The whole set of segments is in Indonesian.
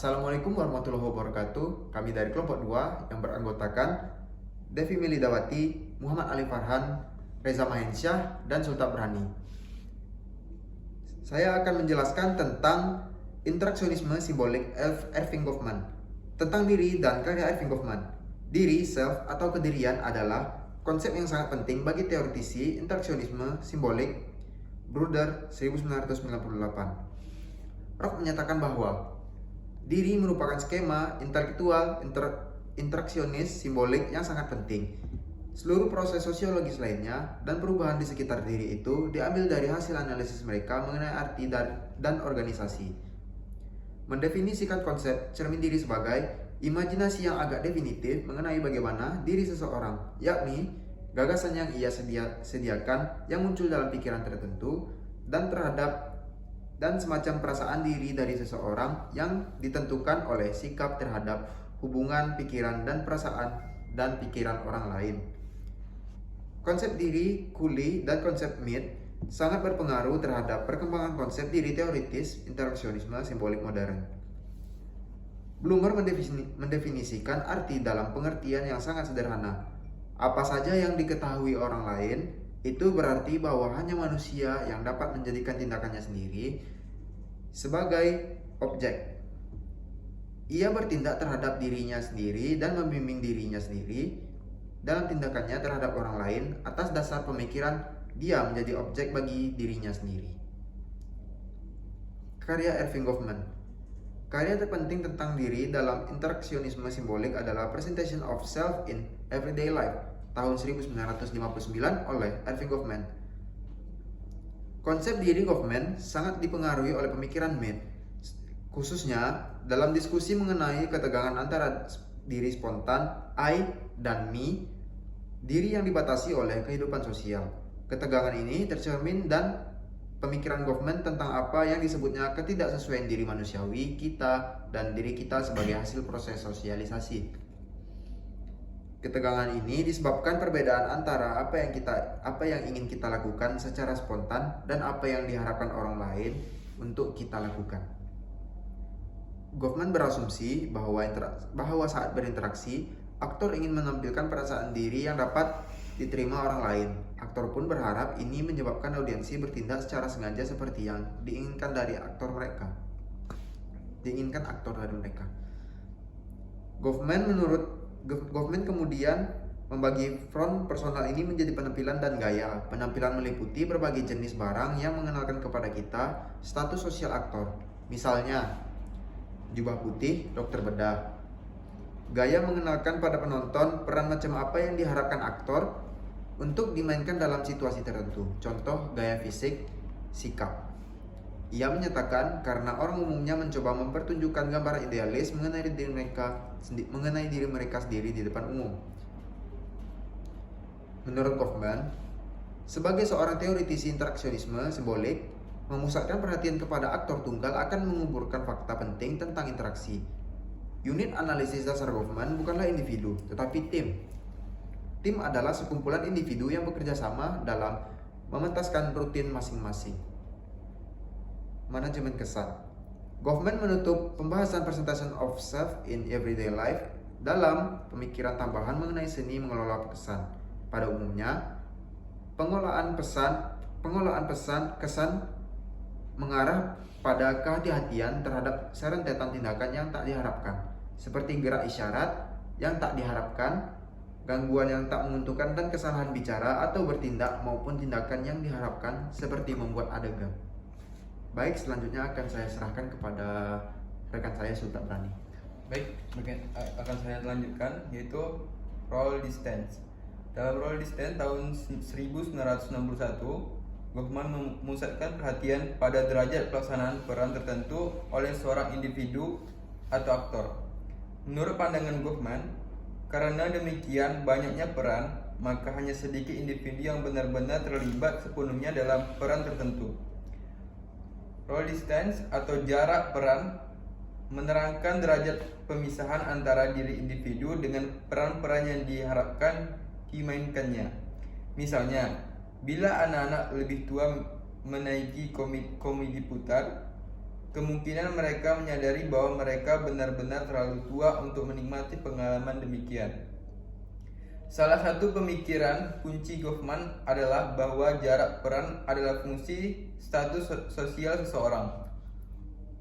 Assalamualaikum warahmatullahi wabarakatuh. Kami dari kelompok 2 yang beranggotakan Devi Melidawati, Muhammad Ali Farhan, Reza Mahensyah, dan Sultan Berhani. Saya akan menjelaskan tentang interaksionisme simbolik Erving Goffman, tentang diri dan karya Erving Goffman. Diri, self, atau kedirian adalah konsep yang sangat penting bagi teoritisi interaksionisme simbolik Bruder 1998. Rock menyatakan bahwa diri merupakan skema intelektual interaksionis simbolik yang sangat penting. Seluruh proses sosiologis lainnya dan perubahan di sekitar diri itu diambil dari hasil analisis mereka mengenai arti dan organisasi. Mendefinisikan konsep cermin diri sebagai imajinasi yang agak definitif mengenai bagaimana diri seseorang, yakni gagasan yang ia sediakan yang muncul dalam pikiran tertentu dan semacam perasaan diri dari seseorang yang ditentukan oleh sikap terhadap hubungan pikiran dan perasaan dan pikiran orang lain. Konsep diri, kuli, dan konsep myth sangat berpengaruh terhadap perkembangan konsep diri teoritis interaksionisme simbolik modern. Blumer mendefinisikan arti dalam pengertian yang sangat sederhana. Apa saja yang diketahui orang lain itu berarti bahwa hanya manusia yang dapat menjadikan tindakannya sendiri sebagai objek. Ia bertindak terhadap dirinya sendiri dan membimbing dirinya sendiri dalam tindakannya terhadap orang lain atas dasar pemikiran dia menjadi objek bagi dirinya sendiri. Karya Erving Goffman. Karya terpenting tentang diri dalam interaksionisme simbolik adalah Presentation of Self in Everyday Life tahun 1959 oleh Erving Goffman. Konsep diri Goffman sangat dipengaruhi oleh pemikiran myth, khususnya dalam diskusi mengenai ketegangan antara diri spontan, I, dan me, diri yang dibatasi oleh kehidupan sosial. Ketegangan ini tercermin dan pemikiran Goffman tentang apa yang disebutnya ketidaksesuaian diri manusiawi kita dan diri kita sebagai hasil proses sosialisasi. Ketegangan ini disebabkan perbedaan antara apa yang ingin kita lakukan secara spontan dan apa yang diharapkan orang lain untuk kita lakukan. Goffman berasumsi bahwa saat berinteraksi, aktor ingin menampilkan perasaan diri yang dapat diterima orang lain. Aktor pun berharap ini menyebabkan audiensi bertindak secara sengaja seperti yang diinginkan aktor dari mereka. Goffman kemudian membagi front personal ini menjadi penampilan dan gaya. Penampilan meliputi berbagai jenis barang yang mengenalkan kepada kita status sosial aktor. Misalnya, jubah putih, dokter bedah. Gaya mengenalkan pada penonton peran macam apa yang diharapkan aktor untuk dimainkan dalam situasi tertentu. Contoh, gaya fisik, sikap. Ia menyatakan karena orang umumnya mencoba mempertunjukkan gambaran idealis mengenai diri mereka sendiri di depan umum. Menurut Goffman, sebagai seorang teoritisi interaksionisme simbolik, memusatkan perhatian kepada aktor tunggal akan menguburkan fakta penting tentang interaksi. Unit analisis dasar Goffman bukanlah individu, tetapi tim. Tim adalah sekumpulan individu yang bekerja sama dalam mementaskan rutin masing-masing. Manajemen kesan. Goffman menutup pembahasan Presentation of Self in Everyday Life dalam pemikiran tambahan mengenai seni mengelola kesan. Pada umumnya, pengelolaan kesan mengarah pada kehati-hatian terhadap serentetan tindakan yang tak diharapkan, seperti gerak isyarat yang tak diharapkan, gangguan yang tak menguntungkan, dan kesalahan bicara atau bertindak maupun tindakan yang diharapkan seperti membuat adegan. Baik, selanjutnya akan saya serahkan kepada rekan saya Sultan Berhani. Baik, akan saya lanjutkan, yaitu role distance. Dalam role distance tahun 1961, Goffman memusatkan perhatian pada derajat pelaksanaan peran tertentu oleh seorang individu atau aktor. Menurut pandangan Goffman, karena demikian banyaknya peran, maka hanya sedikit individu yang benar-benar terlibat sepenuhnya dalam peran tertentu. Role distance atau jarak peran menerangkan derajat pemisahan antara diri individu dengan peran-peran yang diharapkan dimainkannya. Misalnya, bila anak-anak lebih tua menaiki komedi putar, kemungkinan mereka menyadari bahwa mereka benar-benar terlalu tua untuk menikmati pengalaman demikian. Salah satu pemikiran kunci Goffman adalah bahwa jarak peran adalah fungsi status sosial seseorang.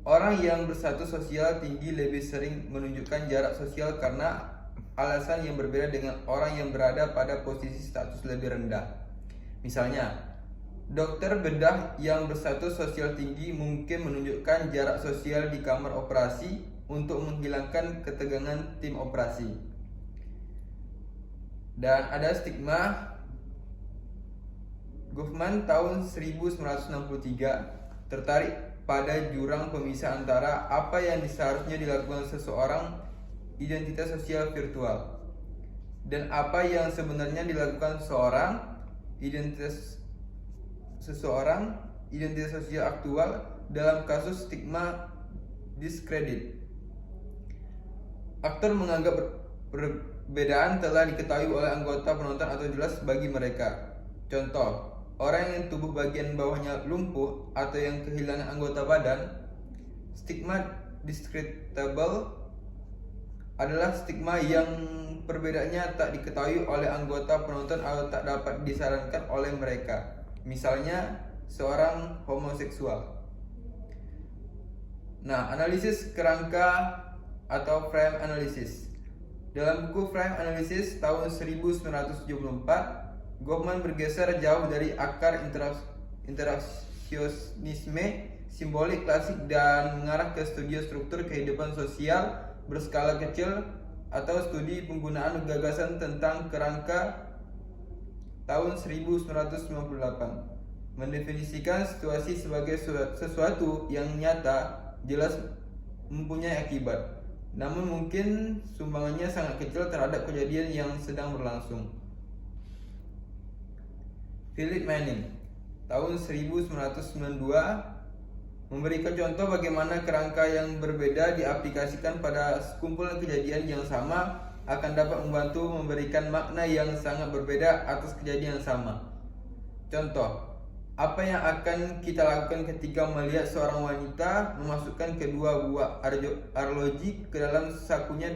Orang yang berstatus sosial tinggi lebih sering menunjukkan jarak sosial karena alasan yang berbeda dengan orang yang berada pada posisi status lebih rendah. Misalnya, dokter bedah yang berstatus sosial tinggi mungkin menunjukkan jarak sosial di kamar operasi untuk menghilangkan ketegangan tim operasi. Dan ada stigma. Goffman tahun 1963 tertarik pada jurang pemisah antara apa yang seharusnya dilakukan seseorang identitas sosial virtual dan apa yang sebenarnya dilakukan identitas sosial aktual dalam kasus stigma diskredit. Aktor menganggap perbedaan telah diketahui oleh anggota penonton atau jelas bagi mereka. Contoh, orang yang tubuh bagian bawahnya lumpuh atau yang kehilangan anggota badan. Stigma discreditable adalah stigma yang perbedaannya tak diketahui oleh anggota penonton atau tak dapat disarankan oleh mereka. Misalnya, seorang homoseksual. Nah, analisis kerangka atau frame analysis. Dalam buku Frame Analysis tahun 1974, Goffman bergeser jauh dari akar interaksionisme simbolik klasik dan mengarah ke studi struktur kehidupan sosial berskala kecil atau studi penggunaan gagasan tentang kerangka tahun 1998. Mendefinisikan situasi sebagai sesuatu yang nyata, jelas mempunyai akibat, namun mungkin sumbangannya sangat kecil terhadap kejadian yang sedang berlangsung. Philip Manning tahun 1992 memberikan contoh bagaimana kerangka yang berbeda diaplikasikan pada sekumpulan kejadian yang sama akan dapat membantu memberikan makna yang sangat berbeda atas kejadian yang sama. Contoh, apa yang akan kita lakukan ketika melihat seorang wanita memasukkan kedua buah arloji ke dalam sakunya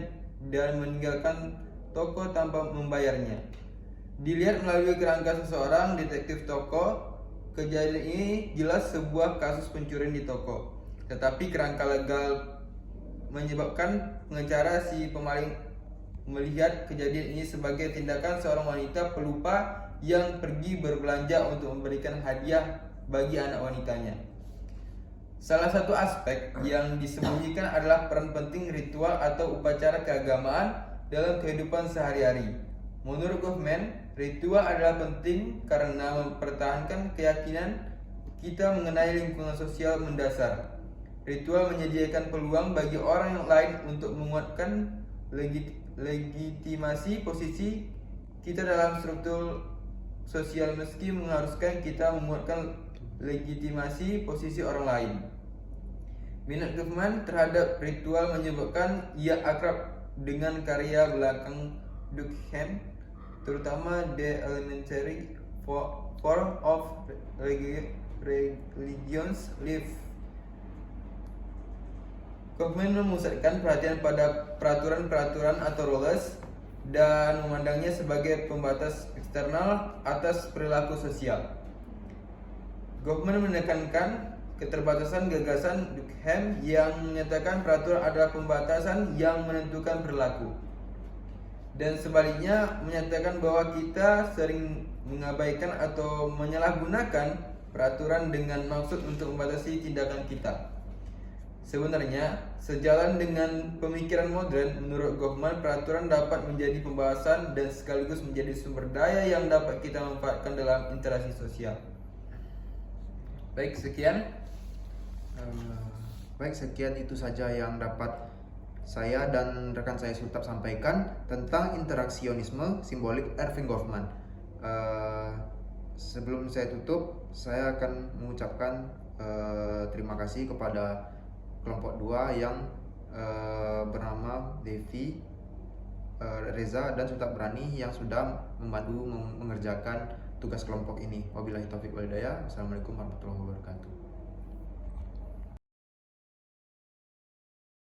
dan meninggalkan toko tanpa membayarnya? Dilihat melalui kerangka seseorang detektif toko, kejadian ini jelas sebuah kasus pencurian di toko. Tetapi kerangka legal menyebabkan pengacara si pemaling melihat kejadian ini sebagai tindakan seorang wanita pelupa yang pergi berbelanja untuk memberikan hadiah bagi anak wanitanya. Salah satu aspek yang disembunyikan adalah peran penting ritual atau upacara keagamaan dalam kehidupan sehari-hari. Menurut Goffman, ritual adalah penting karena mempertahankan keyakinan kita mengenai lingkungan sosial mendasar. Ritual menyediakan peluang bagi orang lain untuk menguatkan legitimasi posisi kita dalam struktur sosial meski mengharuskan kita menguatkan legitimasi posisi orang lain. Minat Goffman terhadap ritual menyebabkan ia akrab dengan karya belakang Durkheim, terutama The Elementary Form of Religion's Life. Goffman memusatkan perhatian pada peraturan-peraturan atau rules dan memandangnya sebagai pembatas eksternal atas perilaku sosial. Goffman menekankan keterbatasan gagasan Durkheim yang menyatakan peraturan adalah pembatasan yang menentukan perilaku, dan sebaliknya menyatakan bahwa kita sering mengabaikan atau menyalahgunakan peraturan dengan maksud untuk membatasi tindakan kita. Sebenarnya, sejalan dengan pemikiran modern, menurut Goffman, peraturan dapat menjadi pembahasan dan sekaligus menjadi sumber daya yang dapat kita manfaatkan dalam interaksi sosial. Baik, sekian. Sekian itu saja yang dapat saya dan rekan saya Sultab sampaikan tentang interaksionisme simbolik Erving Goffman. Sebelum saya tutup, saya akan mengucapkan terima kasih kepada kelompok 2 yang bernama Devi, Reza dan Sultab Berani yang sudah membantu mengerjakan tugas kelompok ini. Wabillahi taufiq wal hidayah. Assalamualaikum warahmatullahi wabarakatuh.